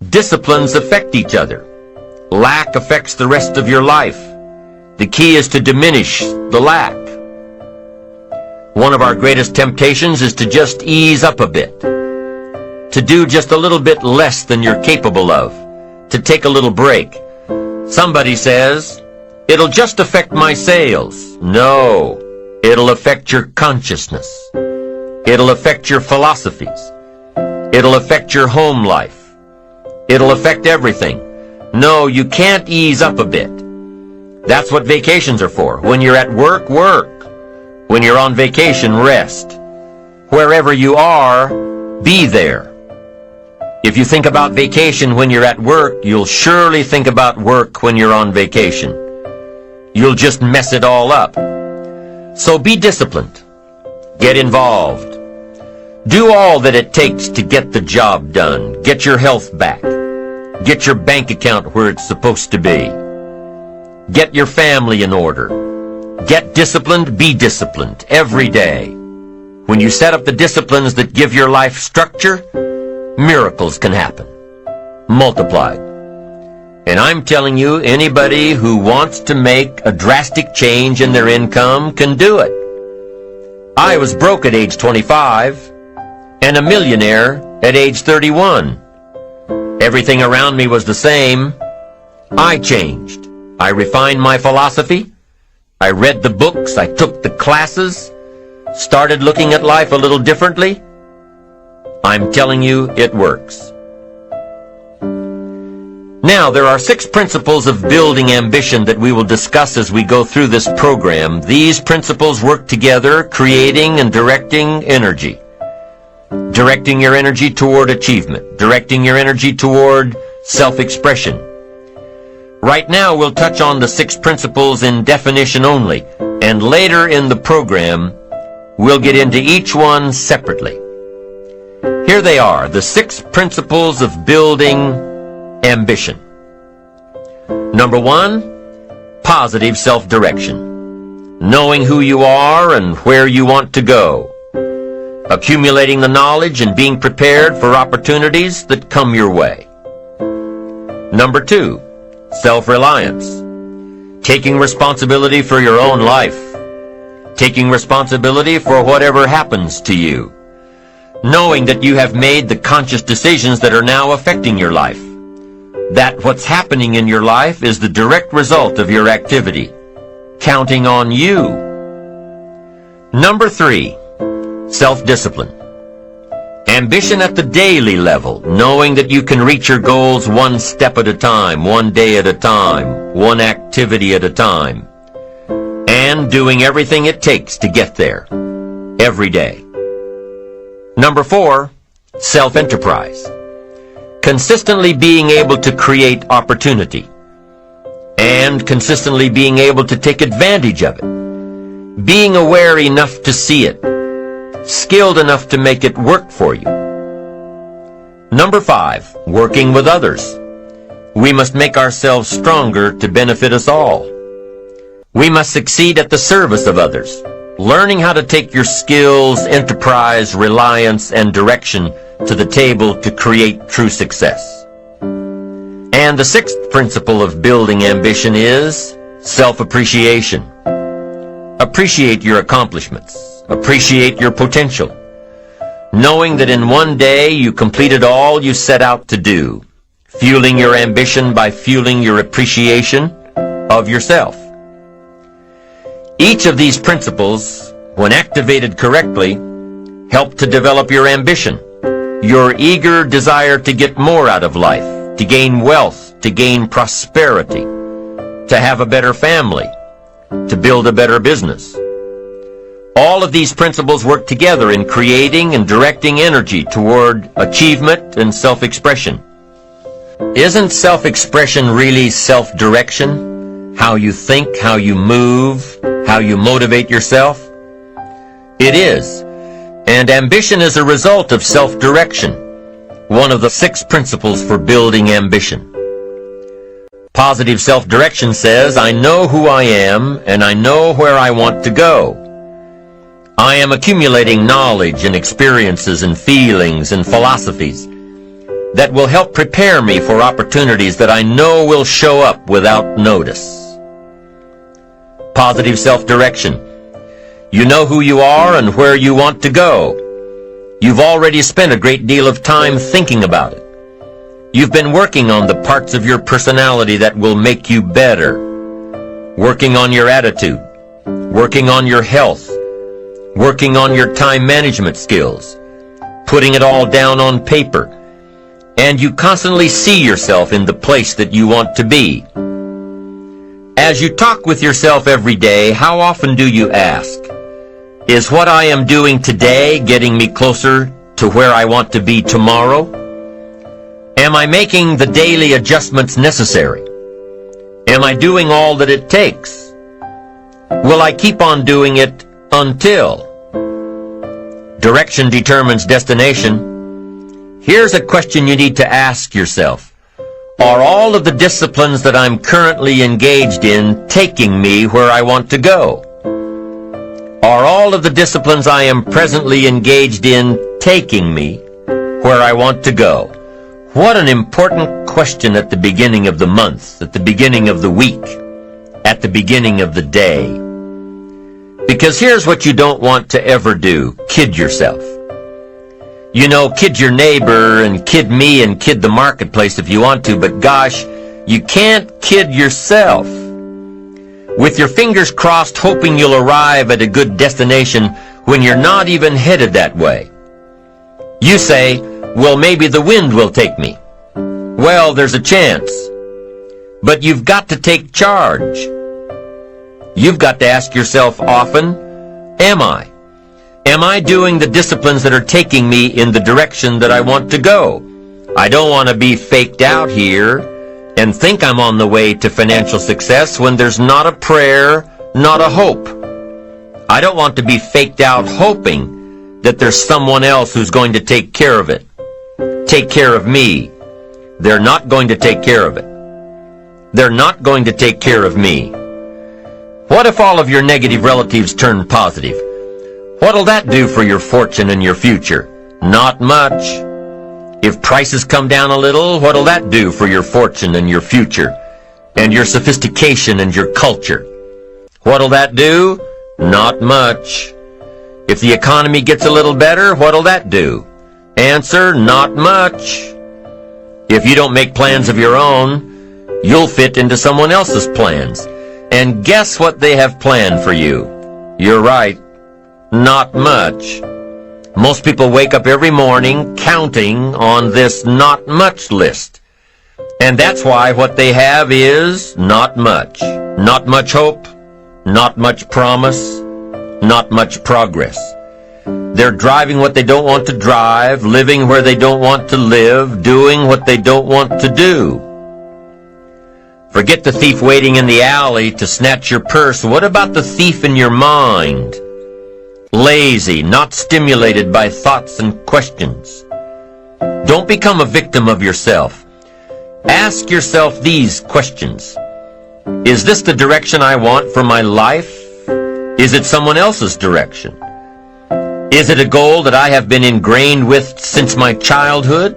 Disciplines affect each other. Lack affects the rest of your life. The key is to diminish the lack. One of our greatest temptations is to just ease up a bit, to do just a little bit less than you're capable of, to take a little break. Somebody says, "It'll just affect my sales." No, it'll affect your consciousness. It'll affect your philosophies. It'll affect your home life. It'll affect everything. No, you can't ease up a bit. That's what vacations are for. When you're at work, work. When you're on vacation, rest. Wherever you are, be there. If you think about vacation when you're at work, you'll surely think about work when you're on vacation. You'll just mess it all up. So be disciplined. Get involved. Do all that it takes to get the job done. Get your health back. Get your bank account where it's supposed to be. Get your family in order. Get disciplined, be disciplined every day. When you set up the disciplines that give your life structure, miracles can happen, multiplied. And I'm telling you, anybody who wants to make a drastic change in their income can do it. I was broke at age 25 and a millionaire at age 31. Everything around me was the same. I changed. I refined my philosophy. I read the books. I took the classes. Started looking at life a little differently. I'm telling you, it works. Now, there are 6 principles of building ambition that we will discuss as we go through this program. These principles work together, creating and directing energy. Directing your energy toward achievement. Directing your energy toward self-expression. Right now, we'll touch on the 6 principles in definition only, and later in the program, we'll get into each one separately. Here they are, the 6 principles of building ambition. Number 1, positive self-direction. Knowing who you are and where you want to go. Accumulating the knowledge and being prepared for opportunities that come your way. Number 2, self-reliance. Taking responsibility for your own life. Taking responsibility for whatever happens to you. Knowing that you have made the conscious decisions that are now affecting your life. That what's happening in your life is the direct result of your activity. Counting on you. Number 3, self-discipline. Ambition at the daily level, knowing that you can reach your goals one step at a time, one day at a time, one activity at a time, and doing everything it takes to get there, every day. Number 4, self-enterprise. Consistently being able to create opportunity, and consistently being able to take advantage of it. Being aware enough to see it. Skilled enough to make it work for you. Number 5, working with others. We must make ourselves stronger to benefit us all. We must succeed at the service of others, learning how to take your skills, enterprise, reliance, and direction to the table to create true success. And the 6th principle of building ambition is self-appreciation. Appreciate your accomplishments. Appreciate your potential. Knowing that in one day you completed all you set out to do. Fueling your ambition by fueling your appreciation of yourself. Each of these principles, when activated correctly, help to develop your ambition. Your eager desire to get more out of life, to gain wealth, to gain prosperity, to have a better family, to build a better business. All of these principles work together in creating and directing energy toward achievement and self-expression. Isn't self-expression really self-direction? How you think, how you move, how you motivate yourself? It is. And ambition is a result of self-direction, one of the 6 principles for building ambition. Positive self-direction says, I know who I am and I know where I want to go. I am accumulating knowledge and experiences and feelings and philosophies that will help prepare me for opportunities that I know will show up without notice. Positive self-direction. You know who you are and where you want to go. You've already spent a great deal of time thinking about it. You've been working on the parts of your personality that will make you better. Working on your attitude, working on your health, working on your time management skills, putting it all down on paper, and you constantly see yourself in the place that you want to be. As you talk with yourself every day, how often do you ask, is what I am doing today getting me closer to where I want to be tomorrow? Am I making the daily adjustments necessary? Am I doing all that it takes? Will I keep on doing it until? Direction determines destination. Here's a question you need to ask yourself. Are all of the disciplines that I'm currently engaged in taking me where I want to go? Are all of the disciplines I am presently engaged in taking me where I want to go? What an important question at the beginning of the month, at the beginning of the week, at the beginning of the day. Because here's what you don't want to ever do. Kid yourself. You know, kid your neighbor and kid me and kid the marketplace if you want to, but gosh, you can't kid yourself. With your fingers crossed hoping you'll arrive at a good destination when you're not even headed that way. You say, well, maybe the wind will take me. Well, there's a chance. But you've got to take charge. You've got to ask yourself often, am I? Am I doing the disciplines that are taking me in the direction that I want to go? I don't want to be faked out here and think I'm on the way to financial success when there's not a prayer, not a hope. I don't want to be faked out hoping that there's someone else who's going to take care of it. Take care of me. They're not going to take care of it. They're not going to take care of me. What if all of your negative relatives turn positive? What'll that do for your fortune and your future? Not much. If prices come down a little, what'll that do for your fortune and your future, and your sophistication and your culture? What'll that do? Not much. If the economy gets a little better, what'll that do? Answer, not much. If you don't make plans of your own, you'll fit into someone else's plans. And guess what they have planned for you? You're right, not much. Most people wake up every morning counting on this not much list. And that's why what they have is not much. Not much hope, not much promise, not much progress. They're driving what they don't want to drive, living where they don't want to live, doing what they don't want to do. Forget the thief waiting in the alley to snatch your purse. What about the thief in your mind? Lazy, not stimulated by thoughts and questions. Don't become a victim of yourself. Ask yourself these questions. Is this the direction I want for my life? Is it someone else's direction? Is it a goal that I have been ingrained with since my childhood?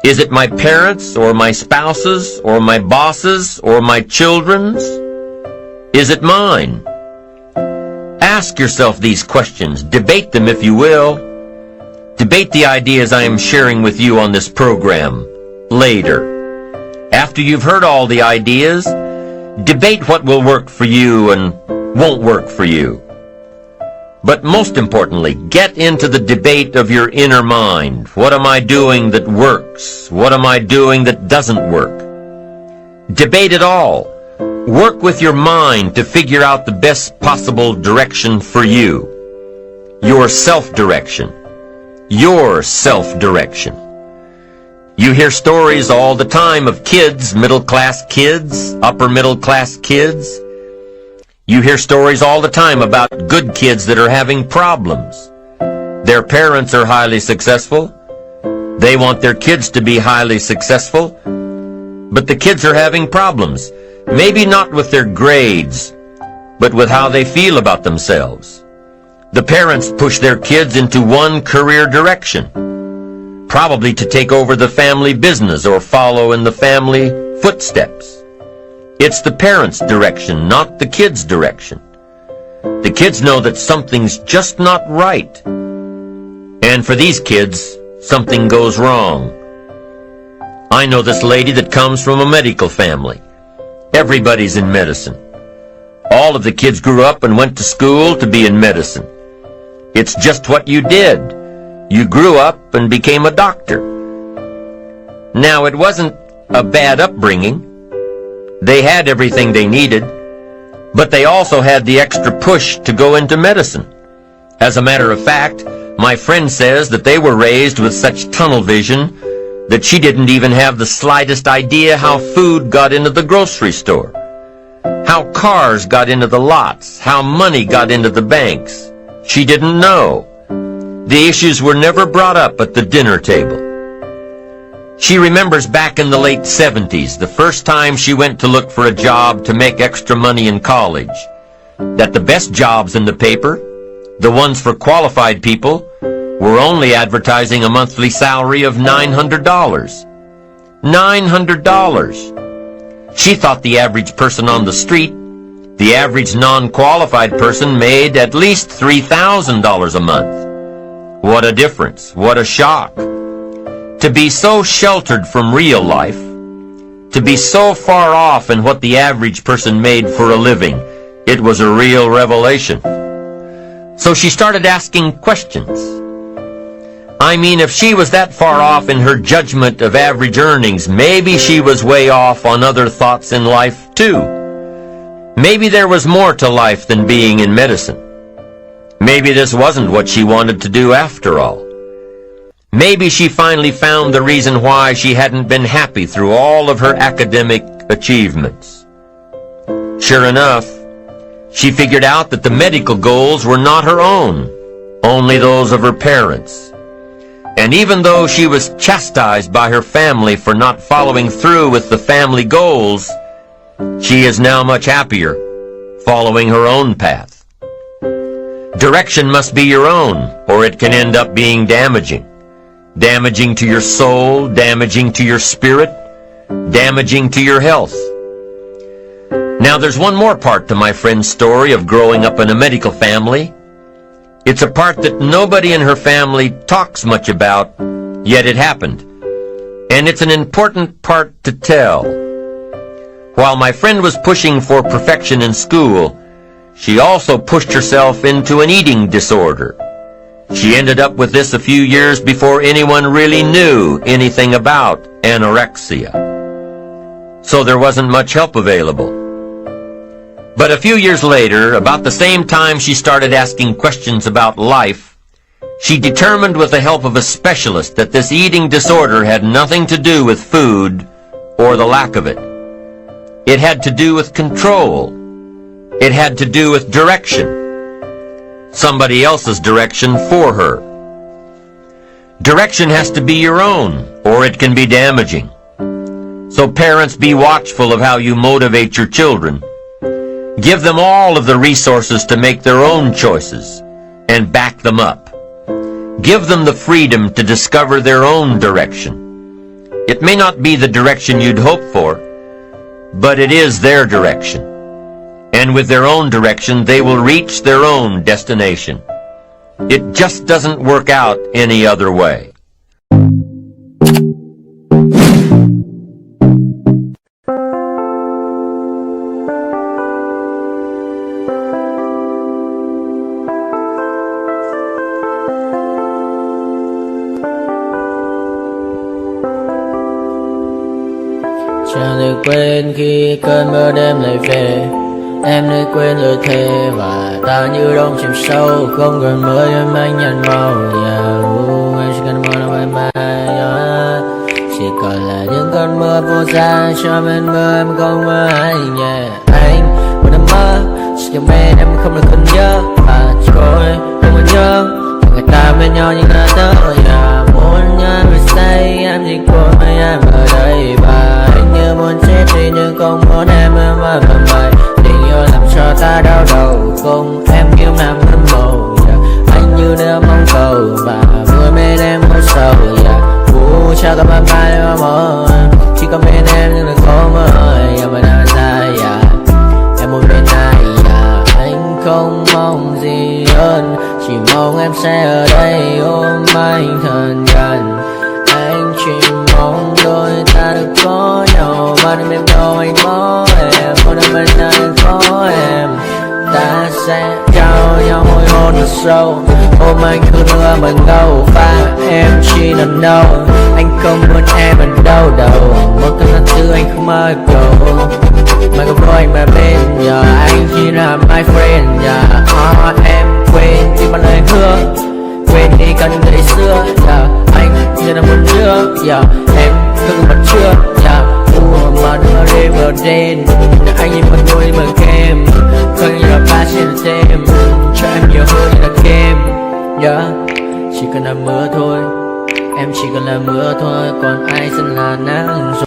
Is it my parents or my spouses or my bosses or my children's? Is it mine? Ask yourself these questions. Debate them if you will. Debate the ideas I am sharing with you on this program later. After you've heard all the ideas, debate what will work for you and won't work for you. But most importantly, get into the debate of your inner mind. What am I doing that works? What am I doing that doesn't work? Debate it all. Work with your mind to figure out the best possible direction for you. Your self-direction. Your self-direction. You hear stories all the time of kids, middle-class kids, upper-middle-class kids. You hear stories all the time about good kids that are having problems. Their parents are highly successful. They want their kids to be highly successful. But the kids are having problems. Maybe not with their grades, but with how they feel about themselves. The parents push their kids into one career direction. probably to take over the family business or follow in the family footsteps. It's the parents' direction, not the kids' direction. The kids know that something's just not right. And for these kids, something goes wrong. I know this lady that comes from a medical family. Everybody's in medicine. All of the kids grew up and went to school to be in medicine. It's just what you did. You grew up and became a doctor. Now, it wasn't a bad upbringing. They had everything they needed, but they also had the extra push to go into medicine. As a matter of fact, my friend says that they were raised with such tunnel vision that she didn't even have the slightest idea how food got into the grocery store, how cars got into the lots, how money got into the banks. She didn't know. The issues were never brought up at the dinner table. She remembers back in the late 70s, the first time she went to look for a job to make extra money in college, that the best jobs in the paper, the ones for qualified people, were only advertising a monthly salary of $900. $900! She thought the average person on the street, the average non-qualified person, made at least $3,000 a month. What a difference. What a shock. To be so sheltered from real life, to be so far off in what the average person made for a living, it was a real revelation. So she started asking questions. I mean, if she was that far off in her judgment of average earnings, maybe she was way off on other thoughts in life, too. Maybe there was more to life than being in medicine. Maybe this wasn't what she wanted to do after all. Maybe she finally found the reason why she hadn't been happy through all of her academic achievements. Sure enough, she figured out that the medical goals were not her own, only those of her parents. And even though she was chastised by her family for not following through with the family goals, she is now much happier following her own path. Direction must be your own, or it can end up being damaging. Damaging to your soul, damaging to your spirit, damaging to your health. Now there's one more part to my friend's story of growing up in a medical family. It's a part that nobody in her family talks much about, yet it happened. And it's an important part to tell. While my friend was pushing for perfection in school, she also pushed herself into an eating disorder. She ended up with this a few years before anyone really knew anything about anorexia. So there wasn't much help available. But a few years later, about the same time she started asking questions about life, she determined with the help of a specialist that this eating disorder had nothing to do with food or the lack of it. It had to do with control. It had to do with direction. Somebody else's direction for her. Direction has to be your own, or it can be damaging. So parents, be watchful of how you motivate your children. Give them all of the resources to make their own choices, and back them up. Give them the freedom to discover their own direction. It may not be the direction you'd hope for, but it is their direction. And with their own direction, they will reach their own destination. It just doesn't work out any other way. Chẳng được quên khi cơn mưa đêm lại về. Em đã quên lời thề và ta như đông chìm sâu. Không còn mơ em anh nhận màu. Anh chỉ cần mơ nào em chỉ còn là những cơn mưa vô giá. Cho bên mơ em không mơ anh anh một đêm mơ chỉ cần bên em không được cần nhớ. Và trôi không muốn nhớ người ta bên nhau nhưng đã tới. Muốn nhớ người say em chỉ quên mấy em ở đây. Và anh như muốn chết đi nhưng không muốn em ở bên mây. Tình yêu làm cho ta đau đầu. Cùng em yêu làm hâm mộ. Anh như đeo mong cầu và vui bên em mỗi sầu. giờ có bàn tay mà mở, chỉ có bên em nhưng đừng có mơ. Giờ mà đã sai em muốn bên ai anh không mong gì hơn, chỉ mong em sẽ ở đây ôm anh thật gần. Anh chỉ mong đôi ta được có nhau, mà đừng em đâu anh có em, một đêm bên anh có em. Ta sẽ trao nhau môi hôn thật sâu, ôm anh cứ đưa mình đâu, và em chỉ lần đầu. Anh không muốn em ở đâu đâu, một cơn tháng tư anh không mơ cầu. Mà không có anh mà bên giờ anh chỉ là my friend. Em quên đi bao lời hứa, quên đi cần ngày xưa. Anh như là một đứa, em không mặt chưa. Mà đưa đêm anh nhìn mặt đôi mà kem, không như là ba trên thêm, cho em nhiều hơn như là kem. Chỉ cần là mưa thôi, em chỉ cần là mưa thôi, còn ai sẽ là nắng rồi.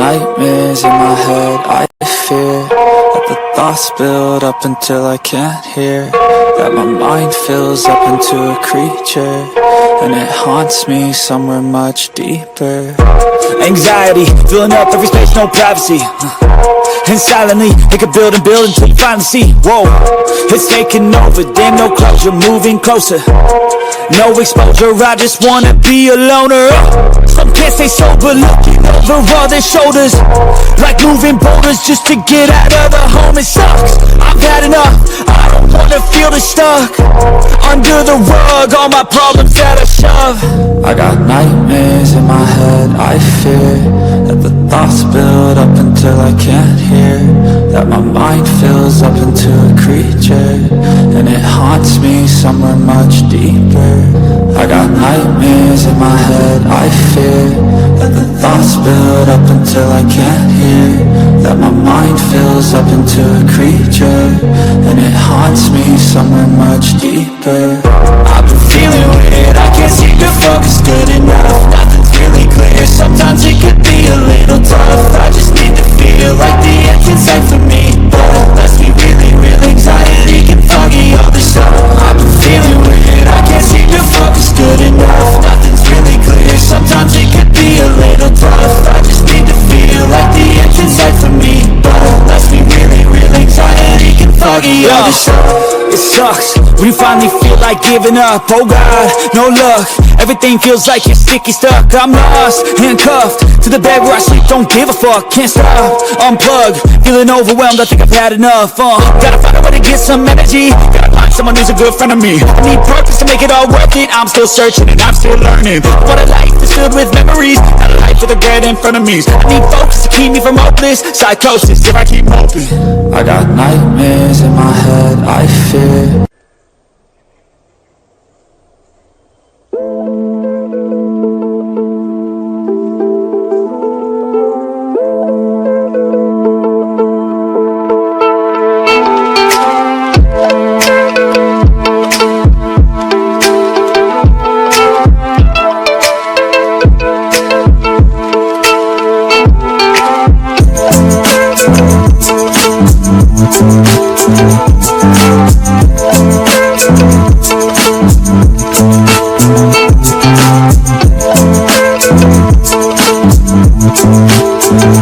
nightmares in my head, I fear that the thoughts build up until I can't hear, that my mind fills up into a creature, and it haunts me somewhere much deeper. Anxiety, filling up every space, no privacy. And silently, it could build and build until you finally see. Whoa, it's taking over, damn, no closure, moving closer. No exposure, I just wanna be a loner. Some can't stay sober, looking over all their shoulders, like moving boulders just to get out of the home. It sucks, I've had enough, I don't wanna feel stuck under the rug, all my problems that I shove. I got nightmares nightmares in my head. I fear that the thoughts build up until I can't hear, that my mind fills up into a creature, and it haunts me somewhere much deeper. I got nightmares in my head. I fear that the thoughts build up until I can't hear, that my mind fills up into a creature, and it haunts me somewhere much deeper. I've been feeling weird, I can't seem to focus good enough. Nothing's really clear, sometimes it could be a little tough. I just need to feel like the end's inside for me, but let's be really real, anxiety can foggy all this stuff. I've been feeling weird, I can't seem to focus good enough. Nothing's really clear, sometimes it could be a little tough. I just need to feel like the end's inside for me, but let's be really real, anxiety can foggy all this stuff. It sucks when you finally feel like giving up. Oh God, no luck. Everything feels like you're sticky stuck. I'm lost, handcuffed to the bed where I sleep. Don't give a fuck, can't stop. Unplug, feeling overwhelmed. I think I've had enough. Gotta find a way to get some energy. Gotta find someone who's a good friend of me. I need purpose to make it all worth it. I'm still searching and I'm still learning. What a life is filled with memories, not a life with regret in front of me. I need focus to keep me from hopeless psychosis if I keep hoping. I got nightmares in my head. I fear We'll be right back.